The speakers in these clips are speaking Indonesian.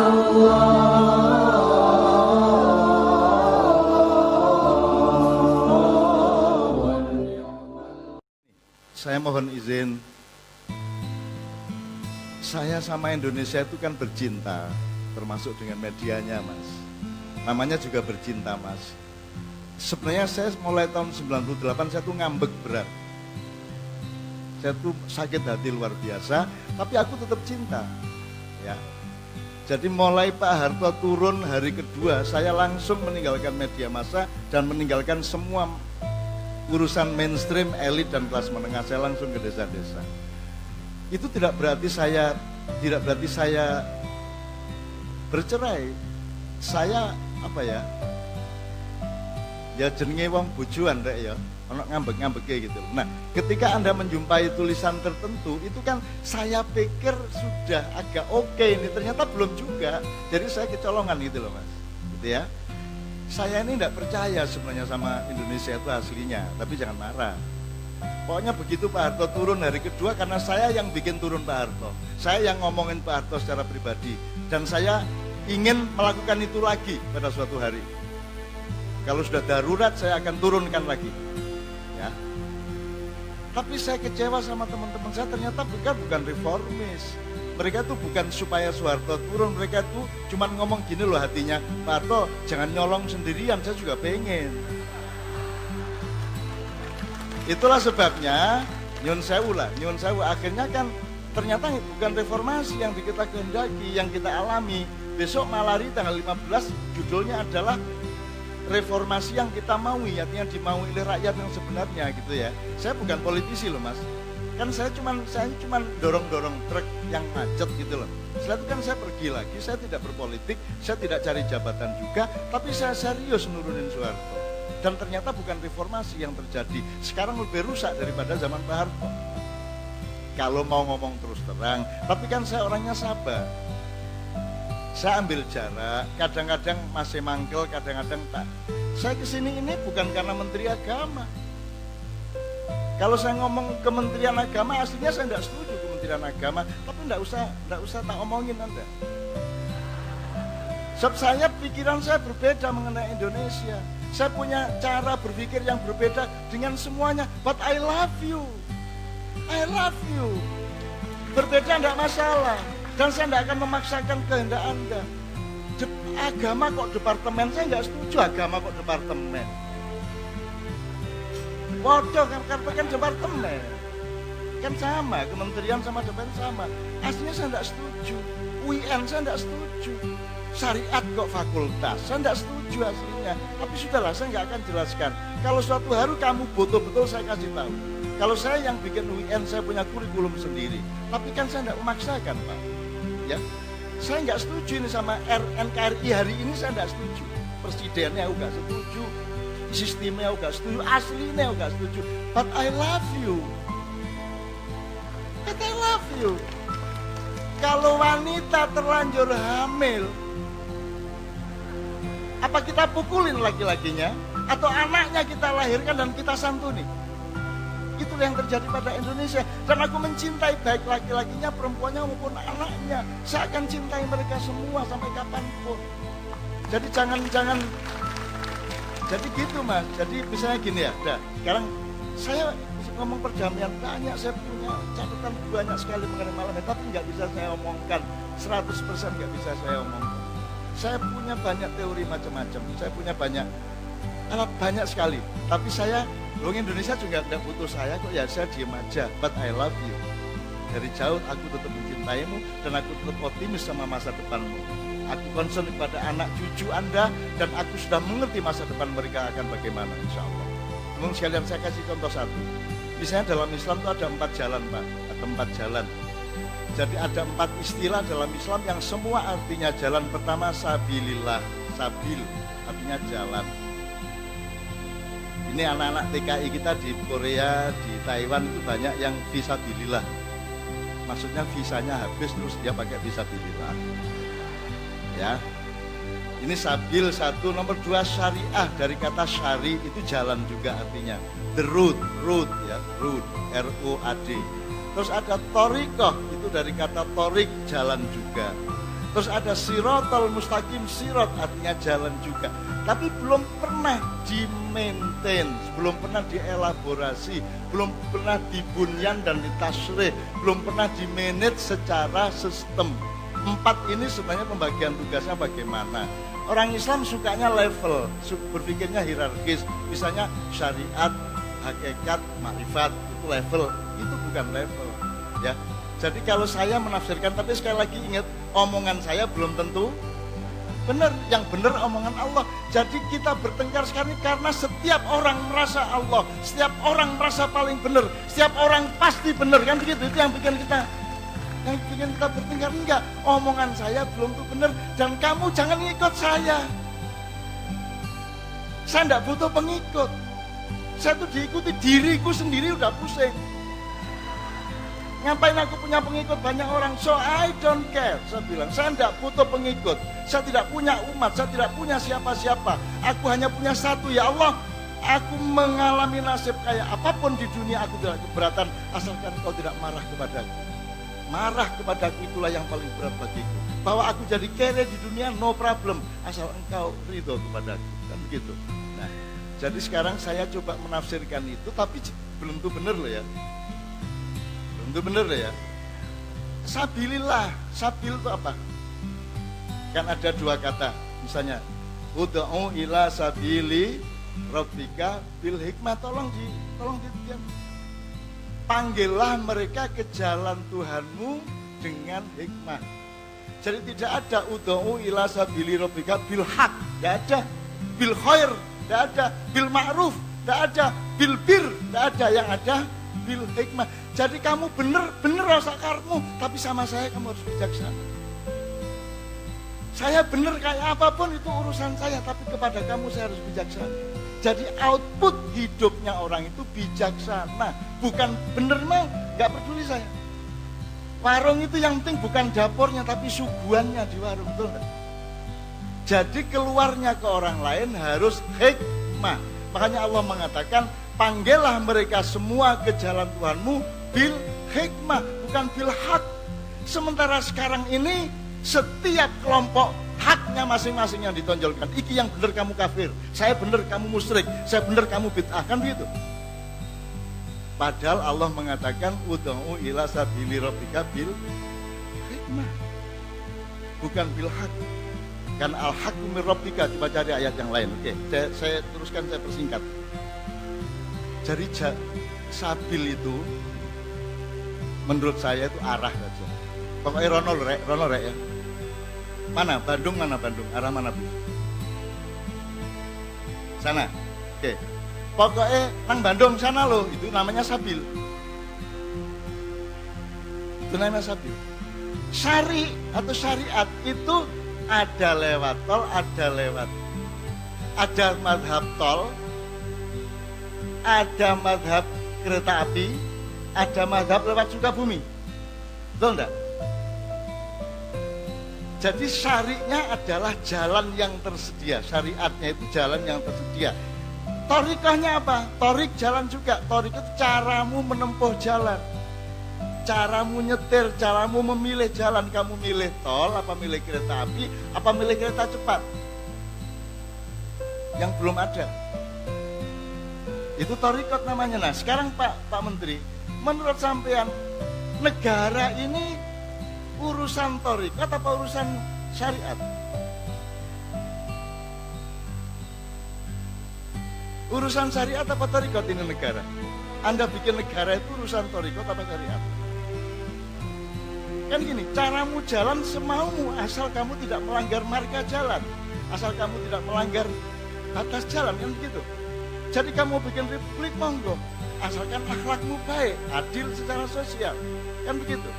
Saya mohon izin, saya sama Indonesia itu kan bercinta, termasuk dengan medianya, Mas. Namanya juga bercinta, Mas. Sebenarnya saya mulai tahun 98 saya tuh ngambek berat. Saya tuh sakit hati luar biasa, tapi aku tetap cinta. Ya. Jadi mulai Pak Harto turun hari kedua, saya langsung meninggalkan media massa dan meninggalkan semua urusan mainstream, elit dan kelas menengah. Saya langsung ke desa-desa. Itu tidak berarti saya bercerai. Saya ya jenenge wong bojoan rek ya, ono ngambek-ngambeke gitu. Nah, ketika Anda menjumpai tulisan tertentu, itu kan saya pikir sudah agak oke ini, ternyata belum juga. Jadi saya kecolongan gitu loh, Mas. Gitu ya. Saya ini tidak percaya sebenarnya sama Indonesia itu aslinya, tapi jangan marah. Pokoknya begitu Pak Harto turun hari kedua, karena saya yang bikin turun Pak Harto. Saya yang ngomongin Pak Harto secara pribadi. Dan saya ingin melakukan itu lagi pada suatu hari. Kalau sudah darurat, saya akan turunkan lagi. Ya. Tapi saya kecewa sama teman-teman saya, ternyata bukan reformis. Mereka tuh bukan supaya Soeharto turun, mereka tuh cuman ngomong gini loh hatinya, Pak Harto jangan nyolong sendirian, saya juga pengen. Itulah sebabnya nyun sewu, akhirnya kan ternyata bukan reformasi yang kita kehendaki, yang kita alami. Besok Malari tanggal 15 judulnya adalah reformasi yang kita maui, artinya dimaui oleh rakyat yang sebenarnya gitu ya. Saya bukan politisi loh, Mas. Kan saya cuman dorong-dorong truk yang macet gitu loh. Setelah itu kan saya pergi lagi, saya tidak berpolitik, saya tidak cari jabatan juga, tapi saya serius nurunin Soeharto. Dan ternyata bukan reformasi yang terjadi, sekarang lebih rusak daripada zaman Pak Harto. Kalau mau ngomong terus terang, tapi kan saya orangnya sabar. Saya ambil jarak, kadang-kadang masih mangkel, kadang-kadang tak. Saya kesini ini bukan karena Menteri Agama. Kalau saya ngomong Kementerian Agama, aslinya saya tidak setuju Kementerian Agama, tapi tidak usah tak omongin Anda. Sebab pikiran saya berbeda mengenai Indonesia. Saya punya cara berpikir yang berbeda dengan semuanya. But I love you. I love you. Berbeda tidak masalah. Dan saya tidak akan memaksakan kehendak Anda. Agama kok departemen, saya nggak setuju agama kok departemen. Bodoh kan departemen. Kan sama, kementerian sama departemen sama. Aslinya saya tidak setuju. UN saya tidak setuju. Syariat kok fakultas, saya tidak setuju aslinya. Tapi sudahlah, saya nggak akan jelaskan. Kalau suatu hari kamu betul-betul saya kasih tahu. Kalau saya yang bikin UN, saya punya kurikulum sendiri. Tapi kan saya tidak memaksakan, Pak. Ya, saya nggak setuju ini sama NKRI hari ini, saya tidak setuju. Presidennya aku nggak setuju. Sistemnya aku gak setuju, aslinya aku gak setuju. But I love you. But I love you. Kalau wanita terlanjur hamil, apa kita pukulin laki-lakinya? Atau anaknya kita lahirkan dan kita santuni? Itulah yang terjadi pada Indonesia. Dan aku mencintai baik laki-lakinya, perempuannya maupun anaknya. Saya akan cintai mereka semua sampai kapanpun. Jadi jangan jadi gitu, Mas. Jadi misalnya gini ya, sekarang saya ngomong perdamaian banyak, saya punya catatan banyak sekali mengenai malam ini, tapi nggak bisa saya omongkan 100% nggak bisa saya omongkan. Saya punya banyak teori macam-macam, saya punya banyak sekali. Tapi orang Indonesia juga nggak butuh saya kok, ya saya diem aja. But I love you. Dari jauh aku tetap mencintaimu dan aku tetap optimis sama masa depanmu. Aku concern kepada anak cucu Anda dan aku sudah mengerti masa depan mereka akan bagaimana, insya Allah. Teman sekalian, saya kasih contoh satu. Misalnya dalam Islam itu ada 4 jalan, Pak. Ada 4 jalan. Jadi ada 4 istilah dalam Islam yang semua artinya jalan. Pertama, sabilillah. Sabil artinya jalan. Ini anak-anak TKI kita di Korea, di Taiwan itu banyak yang visabilillah. Maksudnya visanya habis terus dia pakai visabilillah. Ya, ini sabil 1, nomor 2 syariah, dari kata syari itu jalan juga artinya. The road ya, road, R-O-A-D. Terus ada torikoh, itu dari kata torik, jalan juga. Terus ada sirotol mustaqim, sirot artinya jalan juga. Tapi belum pernah di-maintain, belum pernah dielaborasi, belum pernah dibunyan dan ditasrih, belum pernah di-manage secara sistem. 4 ini sebenarnya pembagian tugasnya bagaimana. Orang Islam sukanya level, berpikirnya hierarkis. Misalnya syariat, hakikat, makrifat, itu level. Itu bukan level. Ya. Jadi kalau saya menafsirkan, tapi sekali lagi ingat, omongan saya belum tentu benar. Yang benar omongan Allah. Jadi kita bertengkar sekarang ini karena setiap orang merasa Allah, setiap orang merasa paling benar, setiap orang pasti benar, kan begitu. Itu yang bikin kita bertengkar. Enggak, omongan saya belum tuh benar, dan kamu jangan ngikut saya. Saya enggak butuh pengikut. Saya tuh diikuti diriku sendiri udah pusing. Ngapain aku punya pengikut banyak orang? So I don't care. Saya bilang, saya tidak butuh pengikut. Saya tidak punya umat, saya tidak punya siapa-siapa. Aku hanya punya satu, ya Allah. Aku mengalami nasib kayak apapun di dunia, aku tidak keberatan asalkan Kau tidak marah kepadaku. Marah kepadaku itulah yang paling berat bagiku. Bahwa aku jadi kere di dunia, no problem, asal Engkau ridho kepadaku. Kan begitu. Nah, jadi sekarang saya coba menafsirkan itu, tapi belum tuh benar loh ya. Itu benar ya. Sabilillah, sabil itu apa? Kan ada 2 kata. Misalnya, ud'u ila sabili rabbika bil hikmah. Tolong di panggillah mereka ke jalan Tuhanmu dengan hikmah. Jadi tidak ada ud'u ila sabili rabbika bil haq, tidak ada. Bil khair, tidak ada. Bil ma'ruf, tidak ada. Bil bir, tidak ada. Yang ada bil hikmah. Jadi kamu bener rasa karmu, tapi sama saya kamu harus bijaksana. Saya bener kayak apapun itu urusan saya, tapi kepada kamu saya harus bijaksana. Jadi output hidupnya orang itu bijaksana, bukan bener mah nggak peduli saya. Warung itu yang penting bukan dapurnya, tapi suguhannya di warung, betul nggak? Jadi keluarnya ke orang lain harus hikmah. Makanya Allah mengatakan, panggillah mereka semua ke jalan Tuhanmu bil hikmah, bukan bil hak. Sementara sekarang ini setiap kelompok haknya masing-masing yang ditonjolkan. Iki yang benar kamu kafir, saya benar kamu musyrik, saya benar kamu bid'ah, kan begitu. Padahal Allah mengatakan ud'u ila sabili rabbika bil hikmah, bukan bil hak. Kan al-haqqu min rabbika, coba cari ayat yang lain. Oke, saya teruskan, saya persingkat. Jadi sabil itu menurut saya itu arah saja. Pokoknya Rono rek ya. Mana Bandung, arah mana Bu? Sana. Oke. Pokoknya nang Bandung sana loh, itu namanya sabil. Itu namanya sabil. Syari atau syariat itu ada lewat tol, ada madhab tol, ada madhab kereta api, ada madhab lewat Sukabumi. Betul enggak? Jadi syariatnya adalah jalan yang tersedia. Syariatnya itu jalan yang tersedia. Torikahnya apa? Torik jalan juga. Torik itu caramu menempuh jalan, caramu nyetir, caramu memilih jalan. Kamu milih tol, apa milih kereta api, apa milih kereta cepat? Yang belum ada. Itu torikot namanya. Nah sekarang Pak Menteri, menurut sampean negara ini urusan torikot apa urusan syariat? Urusan syariat apa torikot ini negara? Anda bikin negara itu urusan torikot apa syariat? Kan gini, caramu jalan semaumu asal kamu tidak melanggar marga jalan, asal kamu tidak melanggar batas jalan, kan begitu. Jadi kamu bikin republik monggo, asalkan akhlakmu baik, adil secara sosial, kan begitu.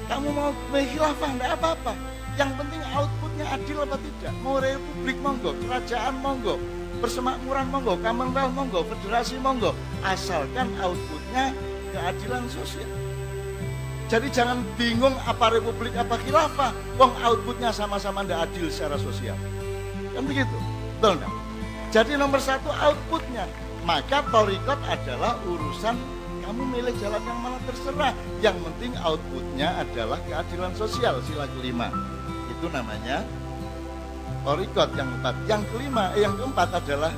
Kamu mau khilafah enggak apa-apa, yang penting outputnya adil apa tidak. Mau republik monggo, kerajaan monggo, persemakmuran monggo, Commonwealth monggo, federasi monggo, asalkan outputnya keadilan sosial. Jadi jangan bingung apa republik apa khilafah, wong outputnya sama-sama tidak adil secara sosial, kan begitu, betul enggak? Jadi nomor 1 outputnya, maka torikot adalah urusan Kamu milih jalan yang mana terserah. Yang penting outputnya adalah keadilan sosial, sila kelima. Itu namanya Torikot yang keempat. Yang keempat adalah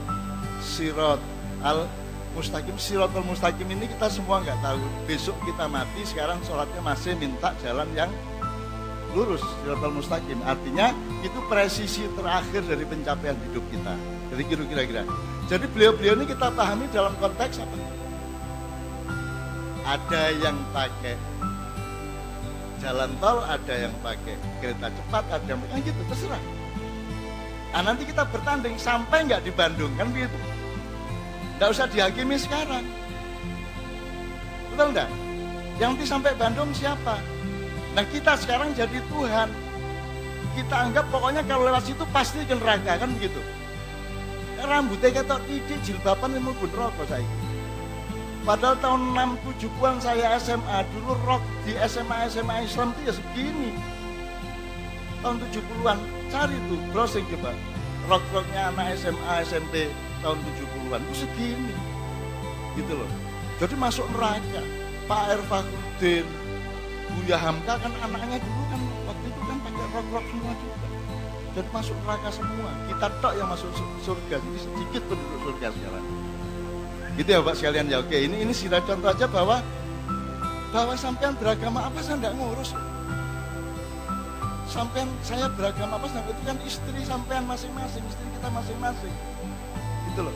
Sirot al-Mustaqim. Sirot al-Mustaqim ini kita semua nggak tahu. Besok kita mati, sekarang sholatnya masih minta jalan yang lurus, Sirot al-Mustaqim. Artinya itu presisi terakhir dari pencapaian hidup kita. Jadi kira-kira. Jadi beliau-beliau ini kita pahami dalam konteks apa? Ada yang pakai jalan tol, ada yang pakai kereta cepat, ada yang gitu, terserah. Nah, nanti kita bertanding sampai nggak di Bandung, kan begitu. Nggak usah dihakimi sekarang. Betul nggak? Yang nanti sampai Bandung siapa? Nah, kita sekarang jadi Tuhan. Kita anggap pokoknya kalau lewat situ pasti ke neraka, kan begitu. Rambutnya ketok titik, jilbaban yang mlebu neraka saiki. Padahal tahun 6-7-an saya SMA, dulu rok di SMA Islam itu ya segini. Tahun 70-an, cari tuh, browsing coba. Rok-roknya anak SMA, SMP tahun 70-an itu segini. Gitu loh. Jadi masuk neraka. Pak Erfakhruddin, Buya Hamka kan anaknya dulu kan waktu itu kan pakai rok-rok semua juga. Jadi masuk neraka semua. Kita tok yang masuk surga, jadi sedikit penduduk surga sekarang. Gitu ya Pak sekalian ya. Oke, ini sudah contoh aja bahwa sampean beragama apa saya enggak ngurus. Sampean saya beragama apa saya itu kan istri sampean masing-masing, istri kita masing-masing. Gitu loh.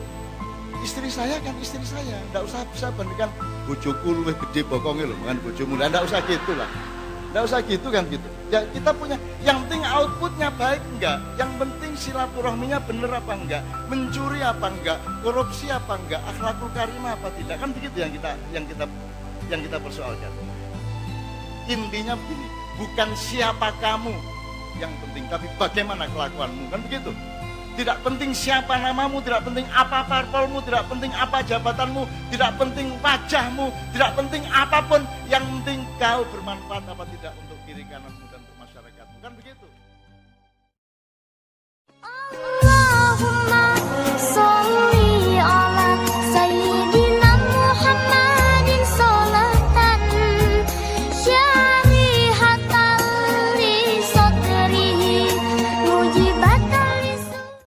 Istri saya kan istri saya, enggak usah bisa bandingkan bojoku luwih gede bokonge lho, bukan bojomu. Enggak usah gitu lah. Enggak usah gitu kan gitu. Ya kita punya, yang penting outputnya baik enggak, yang penting silaturahminya bener apa enggak, mencuri apa enggak, korupsi apa enggak, akhlakul karimah apa tidak, kan begitu yang kita persoalkan. Intinya begini, bukan siapa kamu yang penting, tapi bagaimana kelakuanmu, kan begitu. Tidak penting siapa namamu, tidak penting apa parpolmu, tidak penting apa jabatanmu, tidak penting wajahmu, tidak penting apapun, yang penting kau bermanfaat apa tidak untuk kiri kananmu dan untuk masyarakatmu, kan begitu.